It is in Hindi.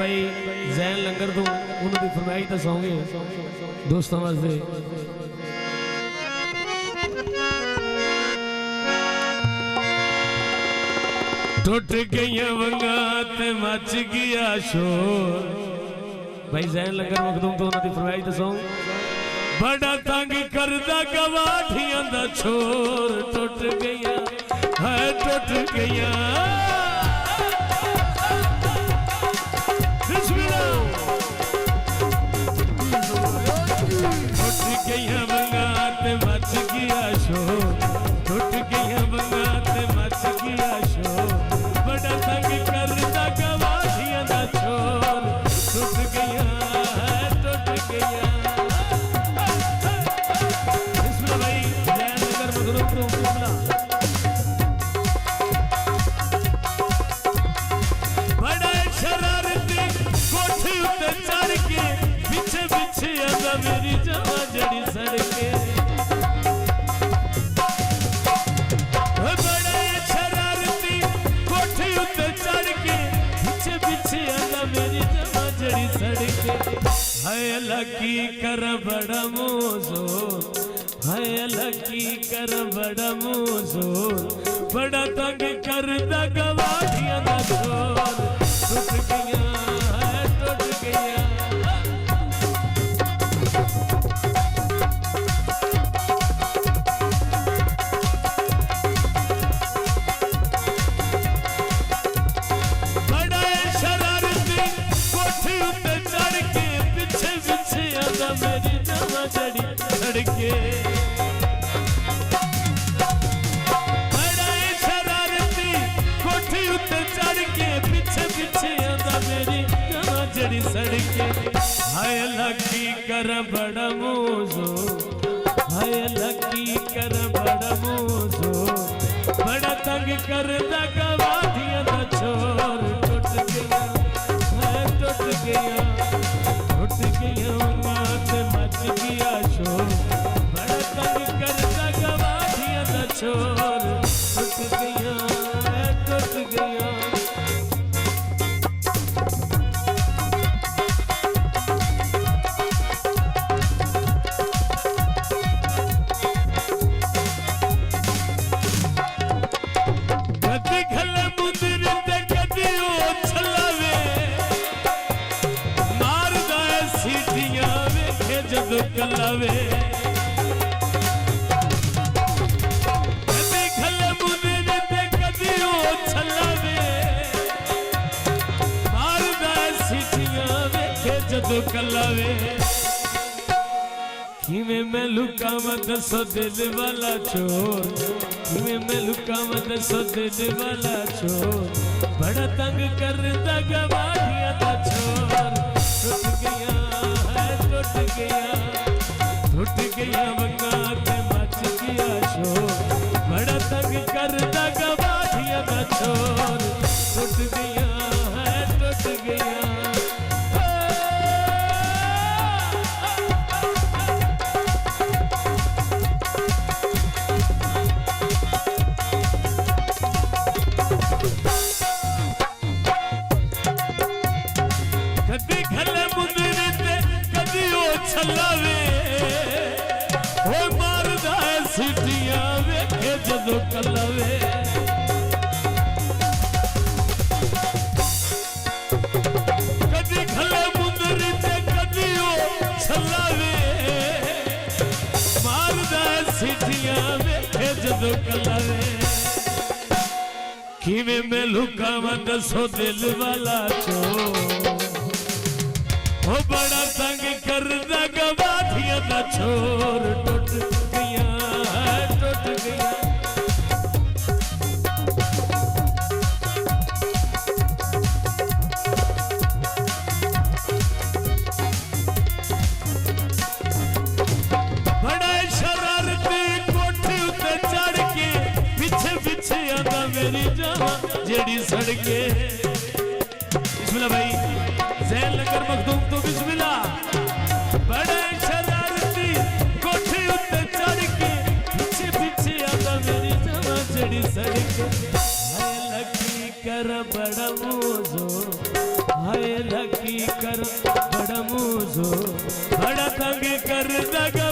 भाई जैन लंगर तो उन्होंने फरमाइश दसाओगे दोस्तों वास्ते। टुट गई वंगा ते मच गया शोर। भाई जैन लंगर मखदूम तो उन्होंने फरमाइश दसाओ। बड़ा तंग करदा गवाठियां दा छोर। टुट गया है टुट गया टुट गया वंगा ते मच गया शोर। टुट गया वंगा ते मच गया शोर। बड़ा तंग करदा गवाठियां दा छोर। टुट गया है टुट गया। बड़ा शरारती कोठी उत्ते चढ़ के पीछे पीछे आंदा मेरी जवा जड़ी सड़के। बड़ा शरारती कोठी उत्ते चढ़ के पीछे पीछे आंदा मेरी जवा जड़ी सड़के। हाय लकी कर बड़ा मोजो हाय लकी कर बड़ा मोजोर। बड़ा तंग करदा गवाठियां दा छोर। टुट गया है टुट गया। बड़ा शरारती कोठी उत्ते चढ़ के पीछे पीछे आंदा मेरी जवा जड़ी सड़के। जड़ी सड़के। हाय लकी कर बड़ा मोजो हाय लकी कर बड़ा मोजो। बड़ा तंग करदा गवाठियां दा छोर। टुट गया है टुट गया टुट गया वंगा ते मच गया शोर। बड़ा तंग करदा गवाठियां दा छोर। टुट गया है टुट गया। कलावे कदी खले मुंदे ते कदी ओ छलावे। मारदा सीटियां वेखे जदों कलावे। किवें मैं लुकावां दसो दिल वाला चोर। किवें मैं लुकावां दसो दिल वाला चोर। बड़ा तंग करदा गवाठियां दा छोर। टुट गया है टुट गया टुट गया वंगा ते मच गया शोर। बड़ा तंग करदा गवाठियां दा छोर। टुट गया है टुट गया। कदी खले मुंदे ते कदी ओ छलावे। सीटियां वेखे जदों कलावे। कदी खले मुंदरी ते कदी ओ छलावे। मारदा सीटियां वेखे जदों कलावे। किवें मैं लुकावां दसो दिल वाला चोर। ओ बड़ा तंग करदा गवाठियां दा छोर। टुट गया है टुट गया। बड़ा शरारती कोठी उत्ते चढ़ के पीछे पीछे आंदा मेरी जवा जेड़ी सड़के। बिस्मिल्लाह भाई जैन लंगर मखदूम तो बिस्मिल्लाह। बड़ा शरारती कोठी उत्ते चढ़ के पीछे पीछे आंदा मेरी जवा जड़ी सड़के। हाय लकी कर बड़ा मोजो हाय लकी कर बड़ मुझो बड़ा तंग कर दगा